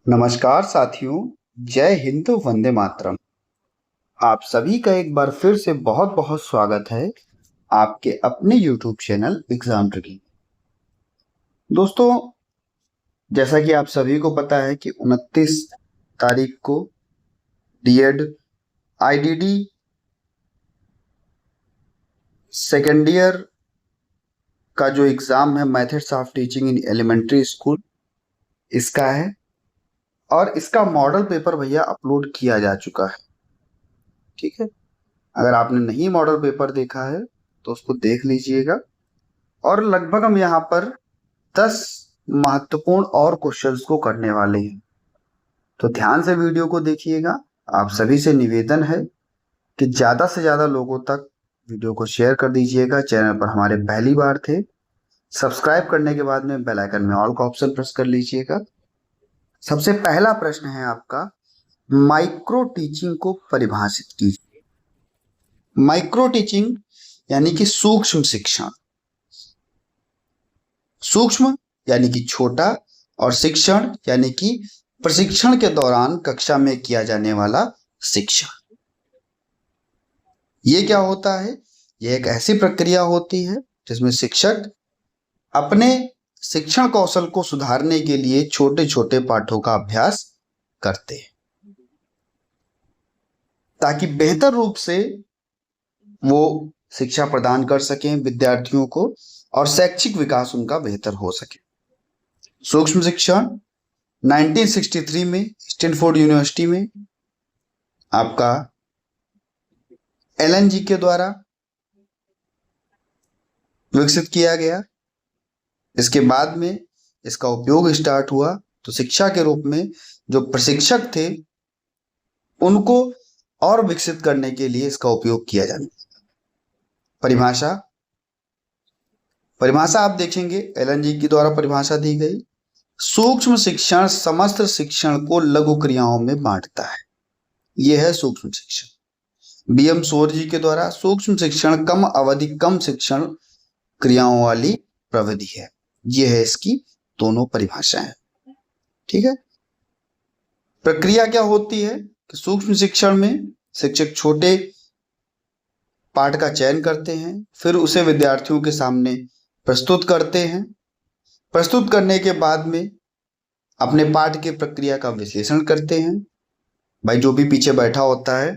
नमस्कार साथियों। जय हिंद, वंदे मातरम। आप सभी का एक बार फिर से बहुत बहुत स्वागत है आपके अपने YouTube चैनल एग्जाम ट्रिकी। दोस्तों, जैसा कि आप सभी को पता है कि 29 तारीख को डीएड आईडीडी सेकेंड ईयर का जो एग्जाम है methods of teaching in elementary school, इसका है और इसका मॉडल पेपर भैया अपलोड किया जा चुका है। ठीक है, अगर आपने नहीं मॉडल पेपर देखा है तो उसको देख लीजिएगा। और लगभग हम यहाँ पर 10 महत्वपूर्ण और क्वेश्चंस को करने वाले हैं, तो ध्यान से वीडियो को देखिएगा। आप सभी से निवेदन है कि ज़्यादा से ज़्यादा लोगों तक वीडियो को शेयर कर दीजिएगा। चैनल पर हमारे पहली बार थे, सब्सक्राइब करने के बाद में बेल आइकन में ऑल का ऑप्शन प्रेस कर लीजिएगा। सबसे पहला प्रश्न है आपका, माइक्रो टीचिंग को परिभाषित कीजिए। माइक्रो टीचिंग यानी कि सूक्ष्म शिक्षण। सूक्ष्म यानी कि छोटा, और शिक्षण यानी कि प्रशिक्षण के दौरान कक्षा में किया जाने वाला शिक्षण। ये क्या होता है? ये एक ऐसी प्रक्रिया होती है जिसमें शिक्षक अपने शिक्षण कौशल को सुधारने के लिए छोटे छोटे पाठों का अभ्यास करते हैं ताकि बेहतर रूप से वो शिक्षा प्रदान कर सकें विद्यार्थियों को और शैक्षिक विकास उनका बेहतर हो सके। सूक्ष्म शिक्षण 1963 में स्टैनफोर्ड यूनिवर्सिटी में आपका एलन जी के द्वारा विकसित किया गया। इसके बाद में इसका उपयोग स्टार्ट हुआ तो शिक्षा के रूप में जो प्रशिक्षक थे उनको और विकसित करने के लिए इसका उपयोग किया जाना। परिभाषा आप देखेंगे, एलन जी के द्वारा परिभाषा दी गई। सूक्ष्म शिक्षण समस्त शिक्षण को लघु क्रियाओं में बांटता है, यह है सूक्ष्म शिक्षण। बीएम सोर जी के द्वारा सूक्ष्म शिक्षण कम अवधि कम शिक्षण क्रियाओं वाली प्रविधि है। यह है इसकी दोनों परिभाषाएं। ठीक है, प्रक्रिया क्या होती है कि सूक्ष्म शिक्षण में शिक्षक छोटे पाठ का चयन करते हैं, फिर उसे विद्यार्थियों के सामने प्रस्तुत करते हैं। प्रस्तुत करने के बाद में अपने पाठ के प्रक्रिया का विश्लेषण करते हैं। भाई जो भी पीछे बैठा होता है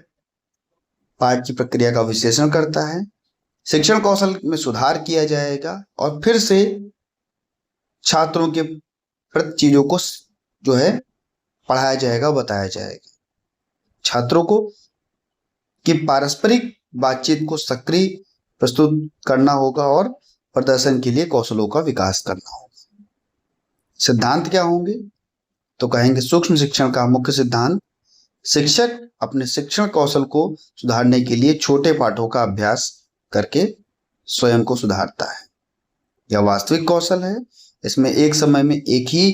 पाठ की प्रक्रिया का विश्लेषण करता है, शिक्षण कौशल में सुधार किया जाएगा और फिर से छात्रों के प्रति चीजों को जो है पढ़ाया जाएगा, बताया जाएगा। छात्रों को कि पारस्परिक बातचीत को सक्रिय प्रस्तुत करना होगा और प्रदर्शन के लिए कौशलों का विकास करना होगा। सिद्धांत क्या होंगे तो कहेंगे सूक्ष्म शिक्षण का मुख्य सिद्धांत, शिक्षक अपने शिक्षण कौशल को सुधारने के लिए छोटे पाठों का अभ्यास करके स्वयं को सुधारता है। यह वास्तविक कौशल है, इसमें एक समय में एक ही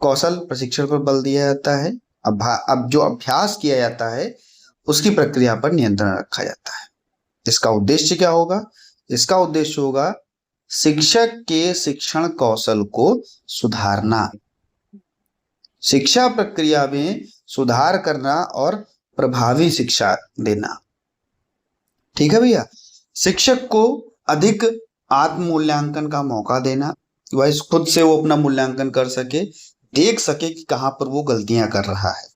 कौशल प्रशिक्षण पर बल दिया जाता है। अब जो अभ्यास किया जाता है उसकी प्रक्रिया पर नियंत्रण रखा जाता है। इसका उद्देश्य क्या होगा? इसका उद्देश्य होगा शिक्षक के शिक्षण कौशल को सुधारना, शिक्षा प्रक्रिया में सुधार करना और प्रभावी शिक्षा देना। ठीक है भैया, शिक्षक को अधिक आत्म मूल्यांकन का मौका देना, वह खुद से वो अपना मूल्यांकन कर सके, देख सके कि कहां पर वो गलतियां कर रहा है।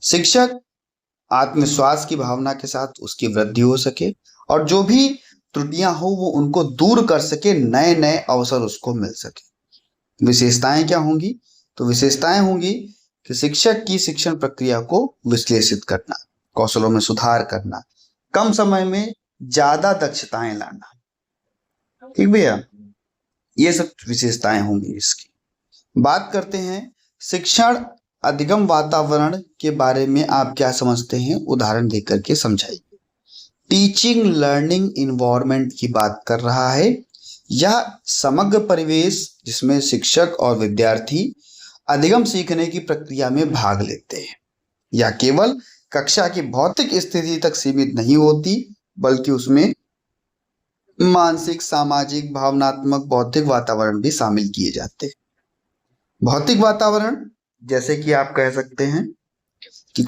शिक्षक आत्मविश्वास की भावना के साथ उसकी वृद्धि हो सके और जो भी त्रुटियां हो वो उनको दूर कर सके, नए नए अवसर उसको मिल सके। विशेषताएं क्या होंगी तो विशेषताएं होंगी कि शिक्षक की शिक्षण प्रक्रिया को विश्लेषित करना, कौशलों में सुधार करना, कम समय में ज्यादा दक्षताएं लाना। ठीक भैया, ये सब विशेषताएं होंगी इसकी। बात करते हैं शिक्षण अधिगम वातावरण के बारे में आप क्या समझते हैं, उदाहरण देकर के समझाइए। टीचिंग लर्निंग इन्वायरमेंट की बात कर रहा है। यह समग्र परिवेश जिसमें शिक्षक और विद्यार्थी अधिगम सीखने की प्रक्रिया में भाग लेते हैं। यह केवल कक्षा की भौतिक स्थिति तक सीमित नहीं होती बल्कि उसमें मानसिक, सामाजिक, भावनात्मक, बौद्धिक वातावरण भी शामिल किए जाते हैं। भौतिक वातावरण जैसे कि आप कह सकते हैं कि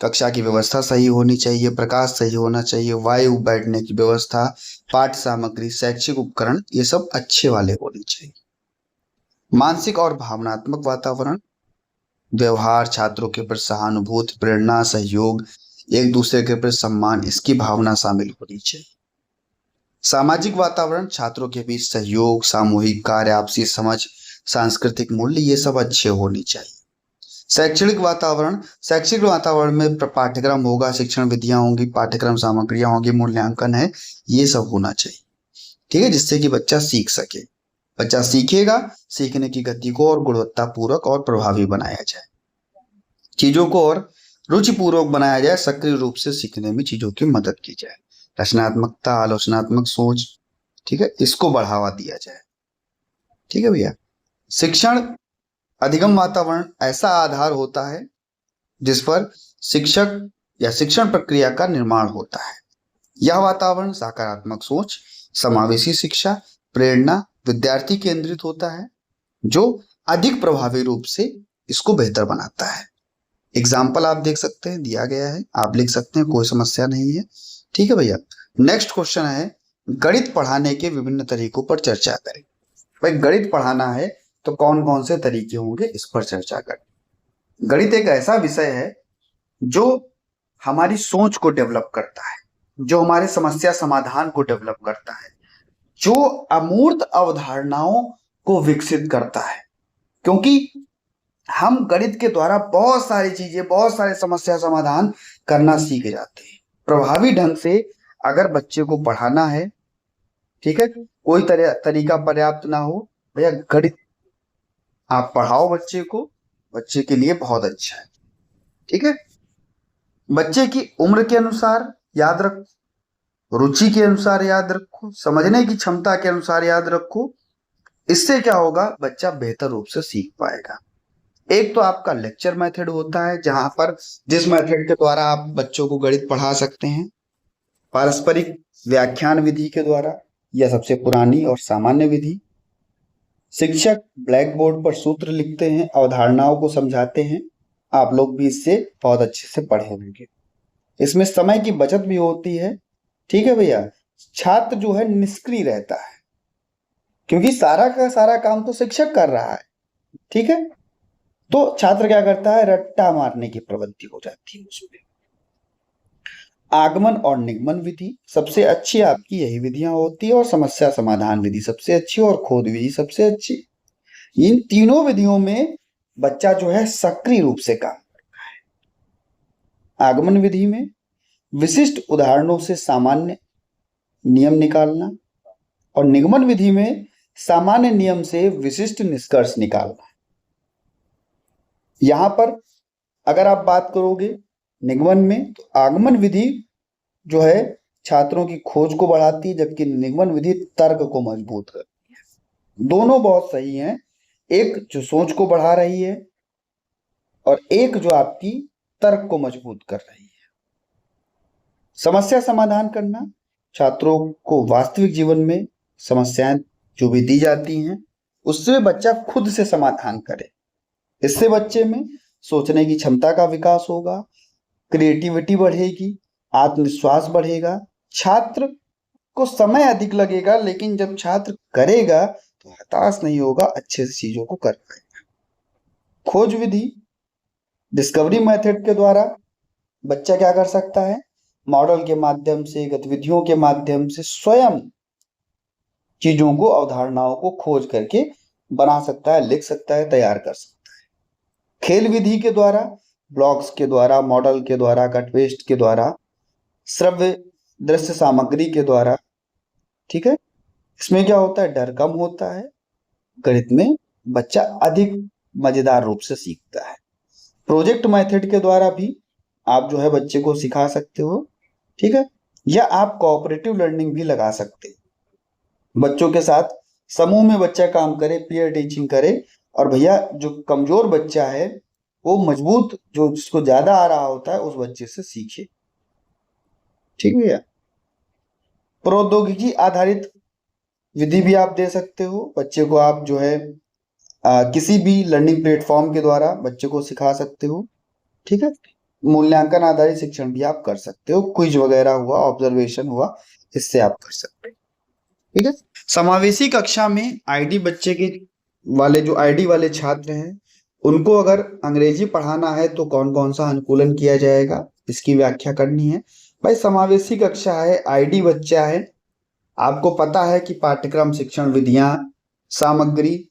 कक्षा की व्यवस्था सही होनी चाहिए, प्रकाश सही होना चाहिए, वायु, बैठने की व्यवस्था, पाठ्य सामग्री, शैक्षिक उपकरण, ये सब अच्छे वाले होने चाहिए। मानसिक और भावनात्मक वातावरण, व्यवहार, छात्रों के प्रति सहानुभूति, प्रेरणा, सहयोग, एक दूसरे के प्रति सम्मान, इसकी भावना शामिल होनी चाहिए। सामाजिक वातावरण, छात्रों के बीच सहयोग, सामूहिक कार्य, आपसी समझ, सांस्कृतिक मूल्य, ये सब अच्छे होने चाहिए। शैक्षिक वातावरण में पाठ्यक्रम होगा, शिक्षण विधियां होंगी, पाठ्यक्रम सामग्रियां होंगी, मूल्यांकन है, ये सब होना चाहिए। ठीक है, जिससे कि बच्चा सीख सके। बच्चा सीखेगा, सीखने की गति को और गुणवत्तापूर्वक और प्रभावी बनाया जाए, चीजों को और रुचिपूर्वक बनाया जाए, सक्रिय रूप से सीखने में चीजों की मदद की जाए, रचनात्मकता, आलोचनात्मक सोच, ठीक है, इसको बढ़ावा दिया जाए। ठीक है भैया। शिक्षण अधिगम वातावरण ऐसा आधार होता है जिस पर शिक्षक या शिक्षण प्रक्रिया का निर्माण होता है। यह वातावरण सकारात्मक सोच, समावेशी शिक्षा, प्रेरणा, विद्यार्थी केंद्रित होता है, जो अधिक प्रभावी रूप से इसको बेहतर बनाता है। एग्जाम्पल आप देख सकते हैं, दिया गया है, आप लिख सकते हैं, कोई समस्या नहीं है। ठीक है भैया। नेक्स्ट क्वेश्चन है, गणित पढ़ाने के विभिन्न तरीकों पर चर्चा करें। भाई गणित पढ़ाना है तो कौन कौन से तरीके होंगे, इस पर चर्चा करें। गणित एक ऐसा विषय है जो हमारी सोच को डेवलप करता है, जो हमारे समस्या समाधान को डेवलप करता है, जो अमूर्त अवधारणाओं को विकसित करता है। क्योंकि हम गणित के द्वारा बहुत सारी चीजें, बहुत सारे समस्या समाधान करना सीख जाते हैं प्रभावी ढंग से। अगर बच्चे को पढ़ाना है, ठीक है, कोई तरीका पर्याप्त ना हो, भैया गणित आप पढ़ाओ बच्चे को, बच्चे के लिए बहुत अच्छा है। ठीक है, बच्चे की उम्र के अनुसार याद रखो, रुचि के अनुसार याद रखो, समझने की क्षमता के अनुसार याद रखो। इससे क्या होगा, बच्चा बेहतर रूप से सीख पाएगा। एक तो आपका लेक्चर मेथड होता है, जहां पर जिस मेथड के द्वारा आप बच्चों को गणित पढ़ा सकते हैं, पारस्परिक व्याख्यान विधि के द्वारा, यह सबसे पुरानी और सामान्य विधि। शिक्षक ब्लैक बोर्ड पर सूत्र लिखते हैं, अवधारणाओं को समझाते हैं, आप लोग भी इससे बहुत अच्छे से पढ़े होंगे। इसमें समय की बचत भी होती है। ठीक है भैया। छात्र जो है निष्क्रिय रहता है, क्योंकि सारा का सारा काम तो शिक्षक कर रहा है। ठीक है, तो छात्र क्या करता है, रट्टा मारने की प्रवृत्ति हो जाती है उसमें। आगमन और निगमन विधि सबसे अच्छी आपकी यही विधियां होती है, और समस्या समाधान विधि सबसे अच्छी, और खोज विधि सबसे अच्छी। इन तीनों विधियों में बच्चा जो है सक्रिय रूप से काम करता है। आगमन विधि में विशिष्ट उदाहरणों से सामान्य नियम निकालना, और निगमन विधि में सामान्य नियम से विशिष्ट निष्कर्ष निकालना। यहां पर अगर आप बात करोगे निगमन में, तो आगमन विधि जो है छात्रों की खोज को बढ़ाती है, जबकि निगमन विधि तर्क को मजबूत करती है। दोनों बहुत सही हैं, एक जो सोच को बढ़ा रही है और एक जो आपकी तर्क को मजबूत कर रही है। समस्या समाधान करना, छात्रों को वास्तविक जीवन में समस्याएं जो भी दी जाती हैं, उससे बच्चा खुद से समाधान करे। इससे बच्चे में सोचने की क्षमता का विकास होगा, क्रिएटिविटी बढ़ेगी, आत्मविश्वास बढ़ेगा। छात्र को समय अधिक लगेगा, लेकिन जब छात्र करेगा तो हताश नहीं होगा, अच्छे से चीजों को कर पाएगा। खोज विधि, डिस्कवरी मेथड के द्वारा बच्चा क्या कर सकता है, मॉडल के माध्यम से, गतिविधियों के माध्यम से स्वयं चीजों को, अवधारणाओं को खोज करके बना सकता है, लिख सकता है, तैयार कर सकता है। खेल विधि के द्वारा, ब्लॉक्स के द्वारा, मॉडल के द्वारा, कट पेस्ट के द्वारा, श्रव्य दृश्य सामग्री के द्वारा। ठीक है, इसमें क्या होता है, डर कम होता है, गणित में बच्चा अधिक मजेदार रूप से सीखता है। प्रोजेक्ट मेथड के द्वारा भी आप जो है बच्चे को सिखा सकते हो। ठीक है, या आप कोऑपरेटिव लर्निंग भी लगा सकते हैं, बच्चों के साथ समूह में बच्चा काम करे, पीयर टीचिंग करे, और भैया जो कमजोर बच्चा है वो मजबूत, जो जिसको ज्यादा आ रहा होता है, उस बच्चे से सीखे। ठीक भैया। प्रौद्योगिकी आधारित विधि भी आप दे सकते हो, बच्चे को आप जो है किसी भी लर्निंग प्लेटफॉर्म के द्वारा बच्चे को सिखा सकते हो। ठीक है, मूल्यांकन आधारित शिक्षण भी आप कर सकते हो, क्विज वगैरह हुआ, ऑब्जर्वेशन हुआ, इससे आप कर सकते हो। ठीक है, समावेशी कक्षा में आईडी बच्चे के वाले जो आईडी वाले छात्र हैं उनको अगर अंग्रेजी पढ़ाना है तो कौन कौन सा अनुकूलन किया जाएगा, इसकी व्याख्या करनी है। भाई समावेशी कक्षा है, आईडी बच्चा है, आपको पता है कि पाठ्यक्रम, शिक्षण विधियां, सामग्री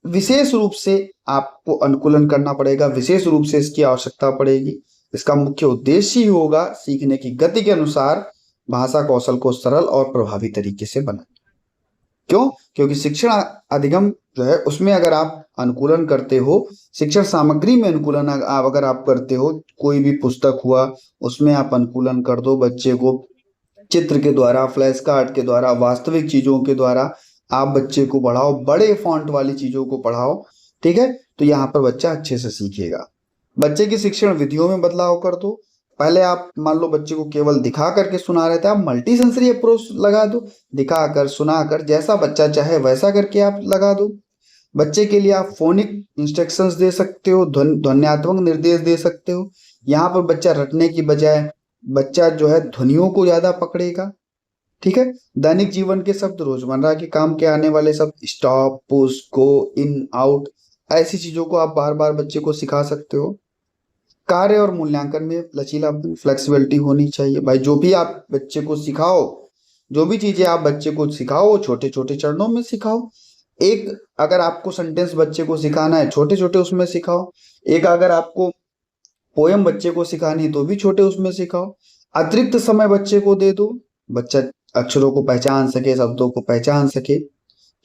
विशेष रूप से आपको अनुकूलन करना पड़ेगा, विशेष रूप से इसकी आवश्यकता पड़ेगी। इसका मुख्य उद्देश्य ही होगा सीखने की गति के अनुसार भाषा कौशल को सरल और प्रभावी तरीके से बनाना। क्यों? क्योंकि शिक्षण अधिगम जो है उसमें अगर आप अनुकूलन करते हो, शिक्षण सामग्री में अनुकूलन अगर आप करते हो, कोई भी पुस्तक हुआ उसमें आप अनुकूलन कर दो, बच्चे को चित्र के द्वारा, फ्लैश कार्ड के द्वारा, वास्तविक चीजों के द्वारा आप बच्चे को पढ़ाओ, बड़े फॉन्ट वाली चीजों को पढ़ाओ। ठीक है, तो यहाँ पर बच्चा अच्छे से सीखेगा। बच्चे की शिक्षण विधियों में बदलाव कर दो। पहले आप मान लो बच्चे को केवल दिखा करके सुना रहे थे, आप मल्टी सेंसरी अप्रोच लगा दो, दिखाकर सुनाकर जैसा बच्चा चाहे वैसा करके आप लगा दो। बच्चे के लिए आप फोनिक इंस्ट्रक्शंस दे सकते हो, ध्वन्यात्मक निर्देश दे सकते हो। यहाँ पर बच्चा रटने की बजाय बच्चा जो है ध्वनियों को ज्यादा पकड़ेगा। ठीक है, दैनिक जीवन के शब्द, रोजमर्रा के काम के आने वाले शब्द, स्टॉप, पुश, गो, इन, आउट, ऐसी चीजों को आप बार बार बच्चे को सिखा सकते हो। कार्य और मूल्यांकन में लचीलापन, फ्लेक्सिबिलिटी होनी चाहिए। भाई जो भी आप बच्चे को सिखाओ, जो भी चीजें आप बच्चे को सिखाओ, छोटे छोटे चरणों में सिखाओ। एक अगर आपको सेंटेंस बच्चे को सिखाना है, छोटे छोटे उसमें सिखाओ। एक अगर आपको पोयम बच्चे को सिखानी है तो भी छोटे उसमें सिखाओ। अतिरिक्त समय बच्चे को दे दो, बच्चा अक्षरों को पहचान सके, शब्दों को पहचान सके।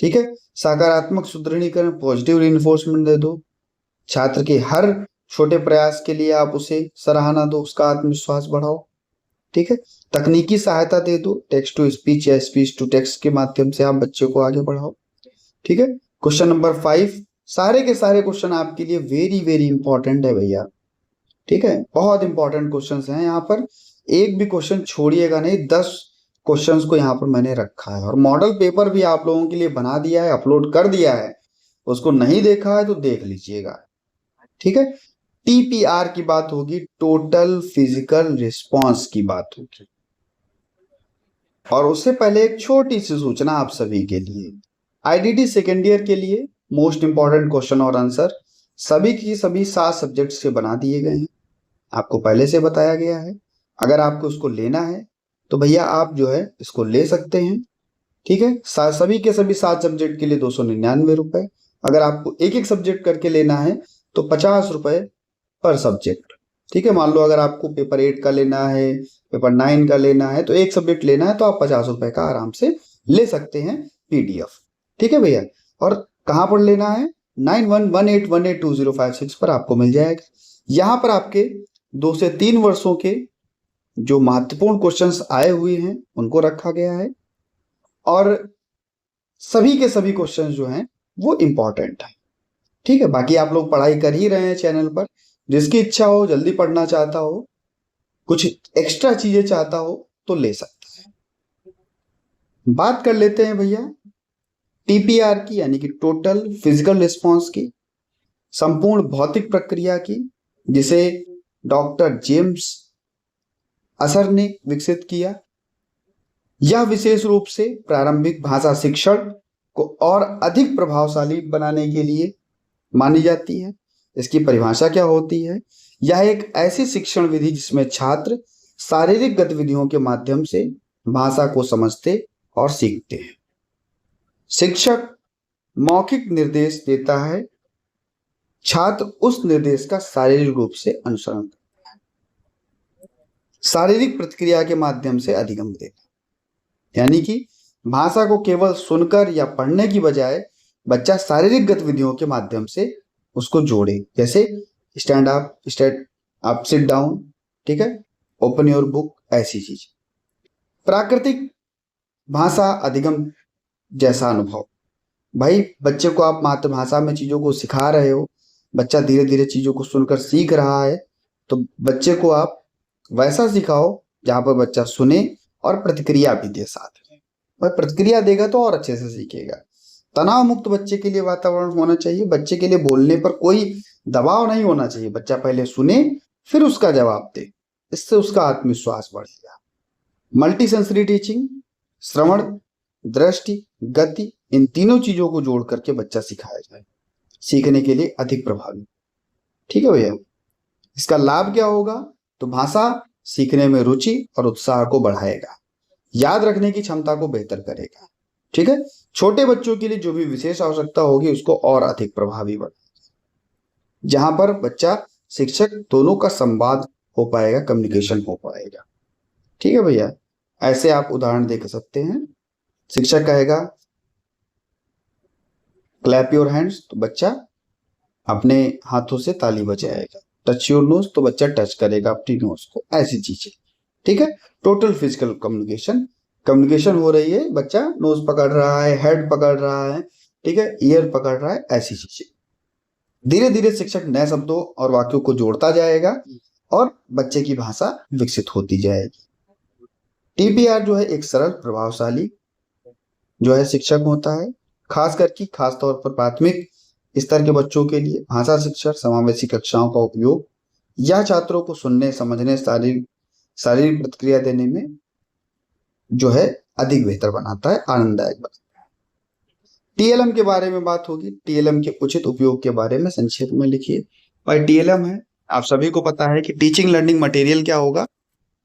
ठीक है, सकारात्मक सुदृढ़ीकरण, पॉजिटिव रिइंफोर्समेंट दे दो। छात्र के हर छोटे प्रयास के लिए आप उसे सराहना दो, उसका आत्मविश्वास बढ़ाओ। ठीक है, तकनीकी सहायता दे दो, टेक्स्ट टू स्पीच या स्पीच टू टेक्स्ट के माध्यम से आप बच्चे को आगे बढ़ाओ। ठीक है, क्वेश्चन नंबर 5, सारे के सारे क्वेश्चन आपके लिए वेरी वेरी इंपॉर्टेंट है भैया। ठीक है, बहुत इंपॉर्टेंट क्वेश्चंस हैं यहाँ पर, एक भी क्वेश्चन छोड़िएगा नहीं। 10 क्वेश्चंस को यहाँ पर मैंने रखा है और मॉडल पेपर भी आप लोगों के लिए बना दिया है, अपलोड कर दिया है। उसको नहीं देखा है तो देख लीजिएगा। ठीक है, टीपीआर की बात होगी, टोटल फिजिकल रिस्पॉन्स की बात होगी। और उससे पहले एक छोटी सी सूचना आप सभी के लिए, आईडीटी सेकेंड ईयर के लिए मोस्ट इंपॉर्टेंट क्वेश्चन और आंसर सभी की सभी 7 सब्जेक्ट से बना दिए गए हैं, आपको पहले से बताया गया है। अगर आपको उसको लेना है तो भैया आप जो है इसको ले सकते हैं। ठीक है, सभी के सभी 7 सब्जेक्ट के लिए 299 रुपए। अगर आपको एक एक सब्जेक्ट करके लेना है तो 50 रुपए पर सब्जेक्ट। ठीक है, मान लो अगर आपको पेपर 8 का लेना है, पेपर 9 का लेना है, तो एक सब्जेक्ट लेना है तो आप 50 रुपए का आराम से ले सकते हैं पीडीएफ। ठीक है भैया, और कहाँ पर लेना है? 9118182056 पर आपको मिल जाएगा। यहाँ पर आपके 2 से 3 वर्षों के जो महत्वपूर्ण क्वेश्चंस आए हुए हैं उनको रखा गया है और सभी के सभी क्वेश्चंस जो हैं वो इंपॉर्टेंट है। ठीक है, बाकी आप लोग पढ़ाई कर ही रहे हैं चैनल पर, जिसकी इच्छा हो, जल्दी पढ़ना चाहता हो, कुछ एक्स्ट्रा चीजें चाहता हो तो ले सकता है। बात कर लेते हैं भैया टीपीआर की, यानी कि टोटल फिजिकल रिस्पॉन्स की, संपूर्ण भौतिक प्रक्रिया की, जिसे डॉक्टर जेम्स असर ने विकसित किया। यह विशेष रूप से प्रारंभिक भाषा शिक्षण को और अधिक प्रभावशाली बनाने के लिए मानी जाती है। इसकी परिभाषा क्या होती है? यह एक ऐसी शिक्षण विधि जिसमें छात्र शारीरिक गतिविधियों के माध्यम से भाषा को समझते और सीखते हैं। शिक्षक मौखिक निर्देश देता है, छात्र उस निर्देश का शारीरिक रूप से अनुसरण करता है। शारीरिक प्रतिक्रिया के माध्यम से अधिगम देता है, यानी कि भाषा को केवल सुनकर या पढ़ने की बजाय बच्चा शारीरिक गतिविधियों के माध्यम से उसको जोड़े, जैसे स्टैंड अप, सिट डाउन, ठीक है, ओपन योर बुक, ऐसी चीज। प्राकृतिक भाषा अधिगम जैसा अनुभव, भाई बच्चे को आप मातृभाषा में चीजों को सिखा रहे हो, बच्चा धीरे धीरे चीजों को सुनकर सीख रहा है, तो बच्चे को आप वैसा सिखाओ जहां पर बच्चा सुने और प्रतिक्रिया भी दे साथ में। और प्रतिक्रिया देगा तो और अच्छे से सीखेगा। तनाव मुक्त बच्चे के लिए वातावरण होना चाहिए। बच्चे के लिए बोलने पर कोई दबाव नहीं होना चाहिए। बच्चा पहले सुने फिर उसका जवाब दे, इससे उसका आत्मविश्वास बढ़ेगा। मल्टी सेंसरी टीचिंग, श्रवण, दृष्टि, गति, इन तीनों चीजों को जोड़ करके बच्चा सिखाया जाए, सीखने के लिए अधिक प्रभावी। ठीक है भैया। इसका लाभ क्या होगा? तो भाषा सीखने में रुचि और उत्साह को बढ़ाएगा, याद रखने की क्षमता को बेहतर करेगा। ठीक है। छोटे बच्चों के लिए जो भी विशेष आवश्यकता होगी उसको और अधिक प्रभावी बनाएगा, जहां पर बच्चा शिक्षक दोनों का संवाद हो पाएगा, कम्युनिकेशन हो पाएगा। ठीक है भैया। ऐसे आप उदाहरण देख सकते हैं। शिक्षक कहेगा क्लैप योर हैंड्स, तो बच्चा अपने हाथों से ताली बजाएगा। टच योर नोज, तो बच्चा टच करेगा अपनी नोज को। ऐसी चीजें। ठीक है। टोटल फिजिकल कम्युनिकेशन, कम्युनिकेशन हो रही है, बच्चा नोज पकड़ रहा है, हेड पकड़ रहा है, ठीक है, ईयर पकड़ रहा है, ऐसी चीजें। धीरे धीरे शिक्षक नए शब्दों और वाक्यों को जोड़ता जाएगा और बच्चे की भाषा विकसित होती जाएगी। टीपीआर जो है एक सरल, प्रभावशाली जो है शिक्षक होता है, खास तौर पर प्राथमिक स्तर के बच्चों के लिए भाषा शिक्षक समावेशी कक्षाओं का उपयोग या छात्रों को सुनने, समझने, शारीरिक प्रतिक्रिया देने में जो है अधिक बेहतर बनाता है, आनंददायक बनाता है। टीएलएम के बारे में बात होगी। टीएलएम के उचित उपयोग के बारे में संक्षेप में लिखिए। और टीएलएम है, आप सभी को पता है कि टीचिंग लर्निंग मटेरियल क्या होगा?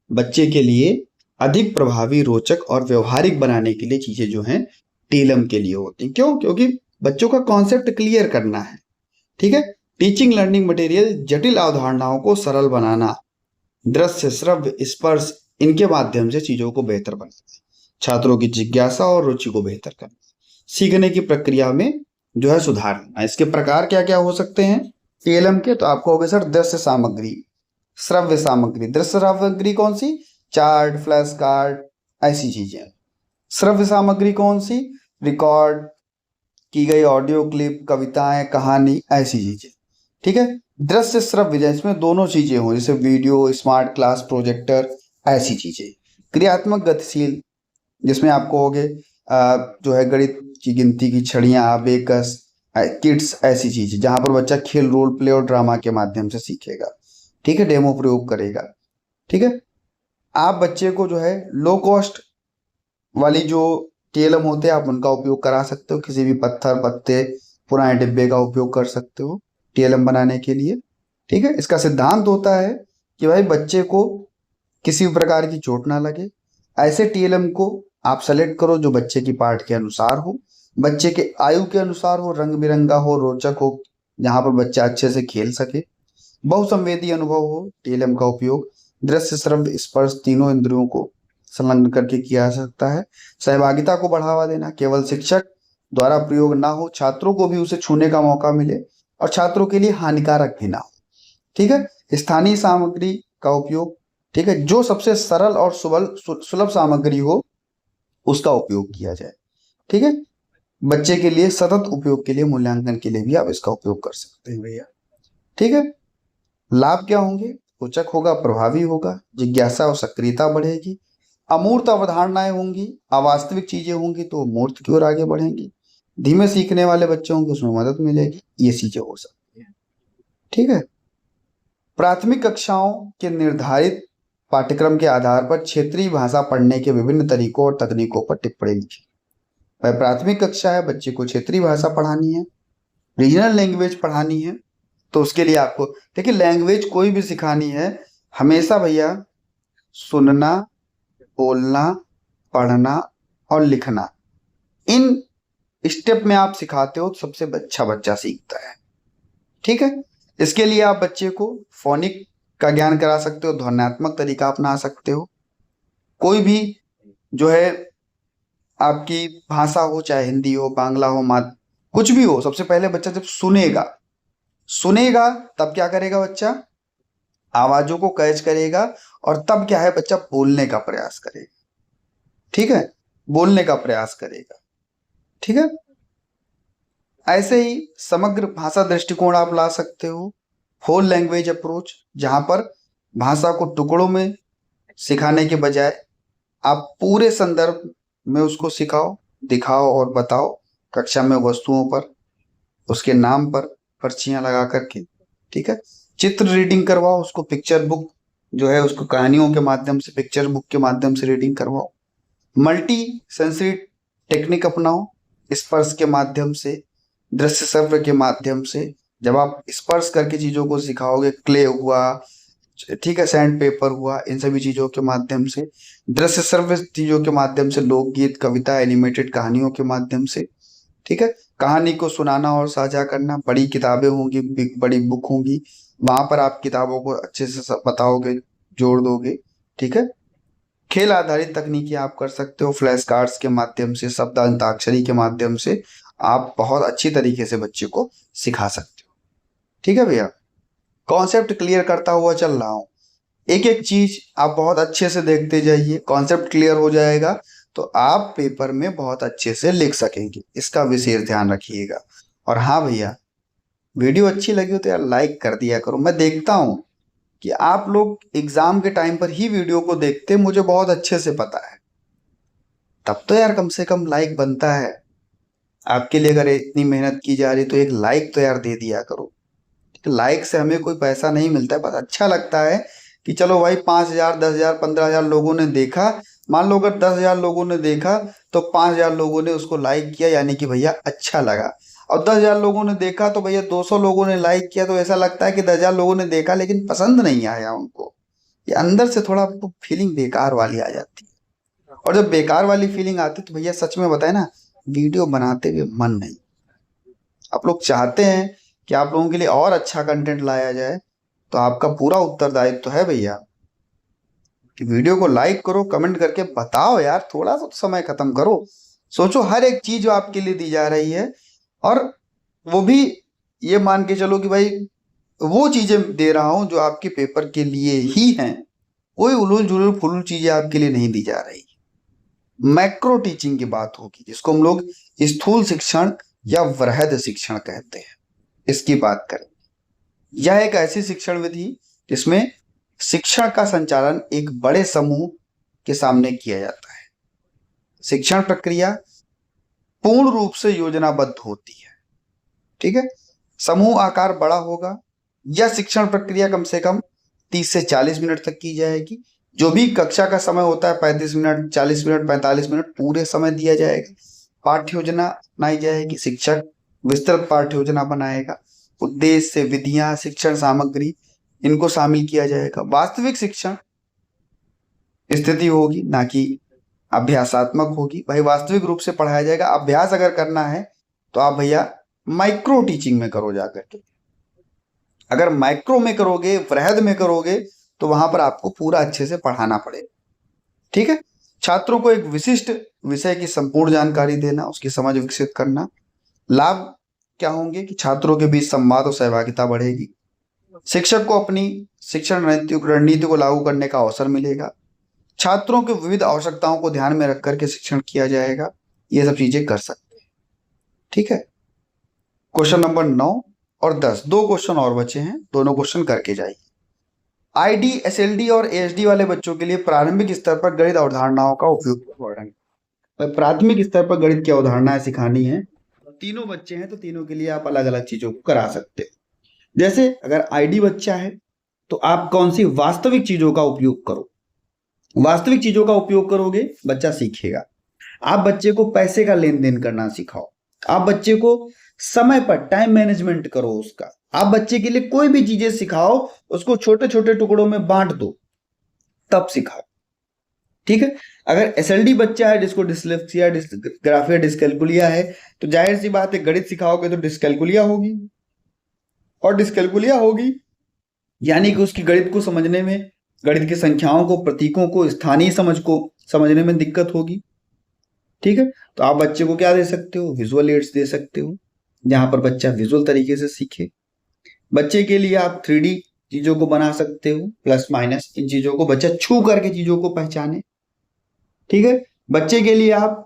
बच्चे के लिए अधिक प्रभावी, रोचक और व्यवहारिक बनाने के लिए चीजें जो हैं टीएलएम के लिए होती हैं। क्यों? क्योंकि बच्चों का कॉन्सेप्ट क्लियर करना है। ठीक है। टीचिंग लर्निंग मटेरियल जटिल अवधारणाओं को सरल बनाना, दृश्य, श्रव्य, स्पर्श, इनके माध्यम से चीजों को बेहतर बनाना, छात्रों की जिज्ञासा और रुचि को बेहतर करना, सीखने की प्रक्रिया में जो है सुधार करना। इसके प्रकार क्या क्या हो सकते हैं टीएलएम के? तो आपको हो गए सर दृश्य सामग्री, श्रव्य सामग्री। दृश्य सामग्री कौन सी? चार्ट, फ्लैश कार्ड, ऐसी चीजें। श्रव्य सामग्री कौन सी? रिकॉर्ड की गई ऑडियो क्लिप, कविताएं, कहानी, ऐसी चीजें। ठीक है। दृश्य श्रव्य इसमें दोनों चीजें हो, जैसे वीडियो, स्मार्ट क्लास, प्रोजेक्टर, ऐसी चीजें। क्रियात्मक गतिशील, जिसमें आपको हो गए जो है गणित की गिनती की छड़ियां, अबेकस, किड्स, ऐसी चीजें, जहां पर बच्चा खेल, रोल प्ले और ड्रामा के माध्यम से सीखेगा। ठीक है। डेमो प्रयोग करेगा। ठीक है। आप बच्चे को जो है लो कॉस्ट वाली जो टीएलएम होते हैं आप उनका उपयोग करा सकते हो। किसी भी पत्थर, पत्ते, पुराने डिब्बे का उपयोग कर सकते हो टीएलएम बनाने के लिए। ठीक है। इसका सिद्धांत होता है कि भाई बच्चे को किसी भी प्रकार की चोट ना लगे। ऐसे टीएलएम को आप सेलेक्ट करो जो बच्चे की पाठ के अनुसार हो, बच्चे के आयु के अनुसार हो, रंग बिरंगा हो, रोचक हो, जहां पर बच्चा अच्छे से खेल सके, बहुसंवेदी अनुभव हो। टीएलएम का उपयोग दृश्य, श्रव्य, स्पर्श तीनों इंद्रियों को संलग्न करके किया जा सकता है। सहभागिता को बढ़ावा देना, केवल शिक्षक द्वारा प्रयोग ना हो, छात्रों को भी उसे छूने का मौका मिले और छात्रों के लिए हानिकारक भी ना हो। ठीक है। स्थानीय सामग्री का उपयोग, ठीक है, जो सबसे सरल और सुलभ सामग्री हो उसका उपयोग किया जाए। ठीक है। बच्चे के लिए सतत उपयोग के लिए, मूल्यांकन के लिए भी आप इसका उपयोग कर सकते हैं भैया। ठीक है। लाभ क्या होंगे? रोचक होगा, प्रभावी होगा, जिज्ञासा और सक्रियता बढ़ेगी, अमूर्त अवधारणाएं होंगी, अवास्तविक चीजें होंगी तो मूर्त की ओर आगे बढ़ेंगी, धीमे सीखने वाले बच्चे होंगे उसमें मदद मिलेगी, ये चीजें हो सकती हैं। ठीक है। प्राथमिक कक्षाओं के निर्धारित पाठ्यक्रम के आधार पर क्षेत्रीय भाषा पढ़ने के विभिन्न तरीकों और तकनीकों पर टिप्पणी लिखी। भाई प्राथमिक कक्षा है, बच्चे को क्षेत्रीय भाषा पढ़ानी है, रीजनल लैंग्वेज पढ़ानी है, तो उसके लिए आपको देखिए लैंग्वेज कोई भी सिखानी है, हमेशा भैया सुनना, बोलना, पढ़ना और लिखना, इन स्टेप में आप सिखाते हो तो सबसे अच्छा बच्चा सीखता है। ठीक है। इसके लिए आप बच्चे को फोनिक का ज्ञान करा सकते हो, ध्वन्यात्मक तरीका अपना सकते हो। कोई भी जो है आपकी भाषा हो, चाहे हिंदी हो, बांग्ला हो, कुछ भी हो, सबसे पहले बच्चा जब सुनेगा तब क्या करेगा बच्चा? आवाजों को कैच करेगा और तब क्या है बच्चा बोलने का प्रयास करेगा। ठीक है। बोलने का प्रयास करेगा। ठीक है। ऐसे ही समग्र भाषा दृष्टिकोण आप ला सकते हो, होल लैंग्वेज अप्रोच, जहां पर भाषा को टुकड़ों में सिखाने के बजाय आप पूरे संदर्भ में उसको सिखाओ, दिखाओ और बताओ, कक्षा में वस्तुओं पर, उसके नाम पर पर्चियां लगा करके, ठीक है। चित्र रीडिंग करवाओ उसको, पिक्चर बुक जो है उसको कहानियों के माध्यम से, पिक्चर बुक के माध्यम से रीडिंग करवाओ। मल्टी सेंसरी टेक्निक अपनाओ, स्पर्श के माध्यम से, दृश्य श्रव्य के माध्यम से। जब आप स्पर्श करके चीजों को सिखाओगे, क्ले हुआ, ठीक है, सैंड पेपर हुआ, इन सभी चीजों के माध्यम से, दृश्य श्रव्य चीजों के माध्यम से, लोकगीत, कविता, एनिमेटेड कहानियों के माध्यम से, ठीक है। कहानी को सुनाना और साझा करना, बड़ी किताबें होंगी, बड़ी बुक होंगी, वहां पर आप किताबों को अच्छे से बताओगे, जोड़ दोगे, ठीक है। खेल आधारित तकनीकी आप कर सकते हो, फ्लैश कार्ड्स के माध्यम से, शब्द अंताक्षरी के माध्यम से आप बहुत अच्छी तरीके से बच्चे को सिखा सकते हो, ठीक है भैया। कॉन्सेप्ट क्लियर करता हुआ चल रहा हूं, एक एक चीज आप बहुत अच्छे से देखते जाइए, कॉन्सेप्ट क्लियर हो जाएगा तो आप पेपर में बहुत अच्छे से लिख सकेंगे, इसका विशेष ध्यान रखिएगा। और हाँ भैया, वीडियो अच्छी लगी हो तो यार लाइक कर दिया करो। मैं देखता हूँ कि आप लोग एग्जाम के टाइम पर ही वीडियो को देखते, मुझे बहुत अच्छे से पता है, तब तो यार कम से कम लाइक बनता है। आपके लिए अगर इतनी मेहनत की जा रही तो एक लाइक तो यार दे दिया करो। लाइक से हमें कोई पैसा नहीं मिलता है, बस अच्छा लगता है कि चलो भाई 5,000, 10,000, 15,000 लोगों ने देखा। मान लो अगर 10,000 लोगों ने देखा तो 5,000 लोगों ने उसको लाइक किया, यानी कि भैया अच्छा लगा। और 10,000 लोगों ने देखा तो भैया 200 लोगों ने लाइक किया, तो ऐसा लगता है कि 10,000 लोगों ने देखा लेकिन पसंद नहीं आया उनको। ये अंदर से थोड़ा फीलिंग बेकार वाली आ जाती है। और जब बेकार वाली फीलिंग आती है तो भैया सच में बताए ना, वीडियो बनाते हुए मन नहीं। आप लोग चाहते हैं कि आप लोगों के लिए और अच्छा कंटेंट लाया जाए, तो आपका पूरा उत्तरदायित्व तो है भैया कि वीडियो को लाइक करो, कमेंट करके बताओ यार, थोड़ा सा तो समय खत्म करो। सोचो हर एक चीज जो आपके लिए दी जा रही है, और वो भी ये मान के चलो कि भाई वो चीजें दे रहा हूं जो आपके पेपर के लिए ही हैं, कोई उलूल जुलूल फुलूल चीजें आपके लिए नहीं दी जा रही। मैक्रो टीचिंग की बात होगी, जिसको हम लोग स्थूल शिक्षण या वृहद शिक्षण कहते हैं, इसकी बात करें। यह एक ऐसी शिक्षण विधि जिसमें शिक्षण का संचालन एक बड़े समूह के सामने किया जाता है। शिक्षण प्रक्रिया पूर्ण रूप से योजनाबद्ध होती है, ठीक है। समूह आकार बड़ा होगा। यह शिक्षण प्रक्रिया कम से कम 30 से 40 मिनट तक की जाएगी। जो भी कक्षा का समय होता है 35 मिनट, 40 मिनट, 45 मिनट पूरे समय दिया जाएगा। पाठ्य योजना बनाई जाएगी, शिक्षक विस्तृत पाठ्य योजना बनाएगा। उद्देश्य, विधियां, शिक्षण सामग्री, इनको शामिल किया जाएगा। वास्तविक शिक्षण स्थिति होगी, ना कि अभ्यासात्मक होगी। भाई वास्तविक रूप से पढ़ाया जाएगा। अभ्यास अगर करना है तो आप भैया माइक्रो टीचिंग में करो जाकर के। अगर माइक्रो में करोगे, वृहद में करोगे, तो वहां पर आपको पूरा अच्छे से पढ़ाना पड़ेगा, ठीक है। छात्रों को एक विशिष्ट विषय की संपूर्ण जानकारी देना, उसकी समझ विकसित करना। लाभ क्या होंगे कि छात्रों के बीच संवाद और सहभागिता बढ़ेगी। शिक्षक को अपनी शिक्षण रणनीति को लागू करने का अवसर मिलेगा। छात्रों की विविध आवश्यकताओं को ध्यान में रख करके शिक्षण किया जाएगा। ये सब चीजें कर सकते हैं, ठीक है। क्वेश्चन नंबर 9 और 10, 2 क्वेश्चन और बचे हैं, दोनों क्वेश्चन करके जाइए। आईडी, एसएलडी और एएसडी वाले बच्चों के लिए प्रारंभिक स्तर पर गणित अवधारणाओं का उपयोग। प्राथमिक स्तर पर गणित की अवधारणाएं सिखानी है। तीनों बच्चे हैं तो तीनों के लिए आप अलग अलग चीजों को करा सकते हो। जैसे अगर आईडी बच्चा है तो आप कौन सी वास्तविक चीजों का उपयोग करो। वास्तविक चीजों का उपयोग करोगे, बच्चा सीखेगा। आप बच्चे को पैसे का लेन देन करना सिखाओ। आप बच्चे को समय पर टाइम मैनेजमेंट करो उसका। आप बच्चे के लिए कोई भी चीजें सिखाओ, उसको छोटे छोटे टुकड़ों में बांट दो, तब सिखाओ, ठीक है। अगर एसएलडी बच्चा है जिसको डिसलेक्सिया, डिस्ग्राफिया, डिस्कैल्कुलिया है, तो जाहिर सी बात है गणित सिखाओगे तो डिस्कैल्कुलिया होगी। और डिस्कैल्कुलिया होगी यानी कि उसकी गणित को समझने में, गणित की संख्याओं को, प्रतीकों को, स्थानीय समझ को समझने में दिक्कत होगी, ठीक है। तो आप बच्चे को क्या दे सकते हो, विजुअल एड्स दे सकते हो, जहां पर बच्चा विजुअल तरीके से सीखे। बच्चे के लिए आप 3D चीजों को बना सकते हो, प्लस माइनस इन चीजों को बच्चा छू करके चीजों को पहचाने, ठीक है। बच्चे के लिए आप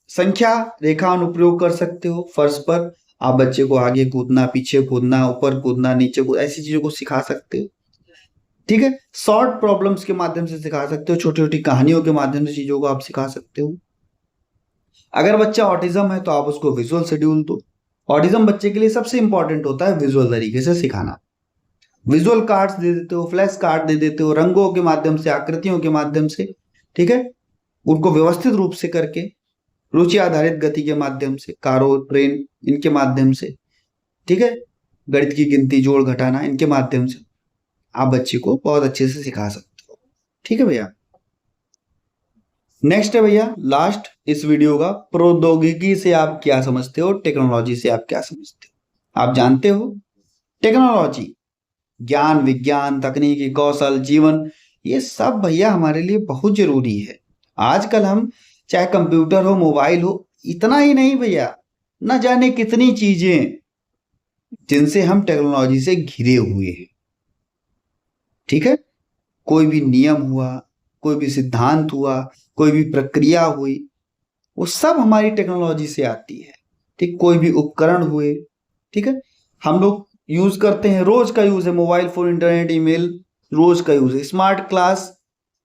संख्या रेखा अनुप्रयोग कर सकते हो। फर्श पर आप बच्चे को आगे कूदना, पीछे कूदना, ऊपर कूदना, नीचे कूदना, ऐसी चीजों को सिखा सकते हो, ठीक है। शॉर्ट प्रॉब्लम्स के माध्यम से सिखा सकते हो, छोटी छोटी कहानियों के माध्यम से चीजों को आप सिखा सकते हो। अगर बच्चा ऑटिज्म है तो आप उसको विजुअल शेड्यूल दो। ऑटिज्म बच्चे के लिए सबसे इंपॉर्टेंट होता है विजुअल तरीके से सिखाना। विजुअल कार्ड्स दे देते हो, फ्लैश कार्ड दे देते हो, रंगों के माध्यम से, आकृतियों के माध्यम से, ठीक है, उनको व्यवस्थित रूप से करके, रुचि आधारित गति के माध्यम से, कारो, ट्रेन, इनके माध्यम से, ठीक है, गणित की गिनती, जोड़ घटाना, इनके माध्यम से आप बच्चे को बहुत अच्छे से सिखा सकते हो। ठीक है भैया। नेक्स्ट है भैया लास्ट इस वीडियो का, प्रौद्योगिकी से आप क्या समझते हो, टेक्नोलॉजी से आप क्या समझते हो। आप जानते हो टेक्नोलॉजी ज्ञान, विज्ञान, तकनीकी, कौशल, जीवन, ये सब भैया हमारे लिए बहुत जरूरी है। आजकल हम चाहे कंप्यूटर हो, मोबाइल हो, इतना ही नहीं भैया, न जाने कितनी चीजें जिनसे हम टेक्नोलॉजी से घिरे हुए हैं। ठीक है, कोई भी नियम हुआ, कोई भी सिद्धांत हुआ, कोई भी प्रक्रिया हुई, वो सब हमारी टेक्नोलॉजी से आती है। ठीक, कोई भी उपकरण हुए, ठीक है, हम लोग यूज करते हैं, रोज का यूज है, मोबाइल फोन, इंटरनेट, ईमेल, रोज का यूज है, स्मार्ट क्लास,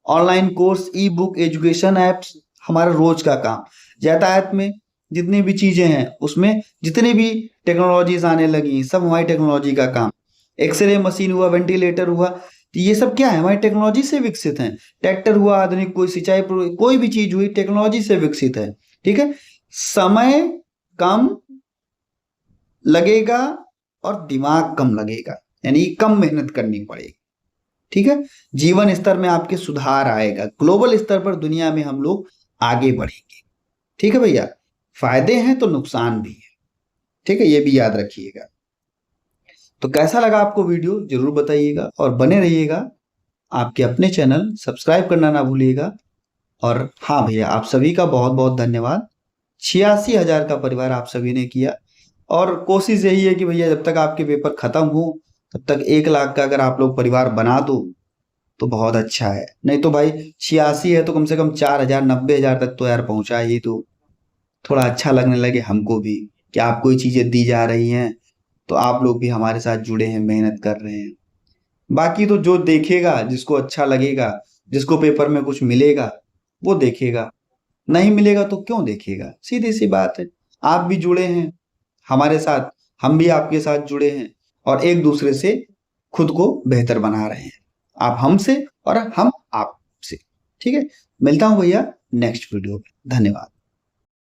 ऑनलाइन कोर्स, ई बुक, एजुकेशन एप्स, हमारा रोज का काम। यातायात में जितनी भी चीजें हैं उसमें जितनी भी टेक्नोलॉजीज आने लगी, सब हमारी टेक्नोलॉजी का काम। एक्सरे मशीन हुआ, वेंटिलेटर हुआ, तो ये सब क्या है, हमारी टेक्नोलॉजी से विकसित है। ट्रैक्टर हुआ, आधुनिक कोई सिंचाई, कोई भी चीज हुई, टेक्नोलॉजी से विकसित है। ठीक है, समय कम लगेगा और दिमाग कम लगेगा, यानी कम मेहनत करनी पड़ेगी। ठीक है, जीवन स्तर में आपके सुधार आएगा, ग्लोबल स्तर पर दुनिया में हम लोग आगे बढ़ेंगे। ठीक है भैया, फायदे हैं तो नुकसान भी है। ठीक है, ये भी याद रखिएगा। तो कैसा लगा आपको वीडियो जरूर बताइएगा और बने रहिएगा। आपके अपने चैनल सब्सक्राइब करना ना भूलिएगा। और हाँ भैया, आप सभी का बहुत बहुत धन्यवाद। 86,000 का परिवार आप सभी ने किया, और कोशिश यही है कि भैया जब तक आपके पेपर खत्म हो तब तक 1 लाख का अगर आप लोग परिवार बना दो तो बहुत अच्छा है। नहीं तो भाई 86 है तो कम से कम 4,000, 90,000 तक तो यार पहुंचाइए, तो थोड़ा अच्छा लगने लगे हमको भी कि आपको ये चीजें दी जा रही हैं, तो आप लोग भी हमारे साथ जुड़े हैं, मेहनत कर रहे हैं। बाकी तो जो देखेगा, जिसको अच्छा लगेगा, जिसको पेपर में कुछ मिलेगा वो देखेगा, नहीं मिलेगा तो क्यों देखेगा, सीधी सी बात है। आप भी जुड़े हैं हमारे साथ, हम भी आपके साथ जुड़े हैं, और एक दूसरे से खुद को बेहतर बना रहे हैं, आप हमसे और हम आपसे। ठीक है, मिलता हूं भैया नेक्स्ट वीडियो में। धन्यवाद।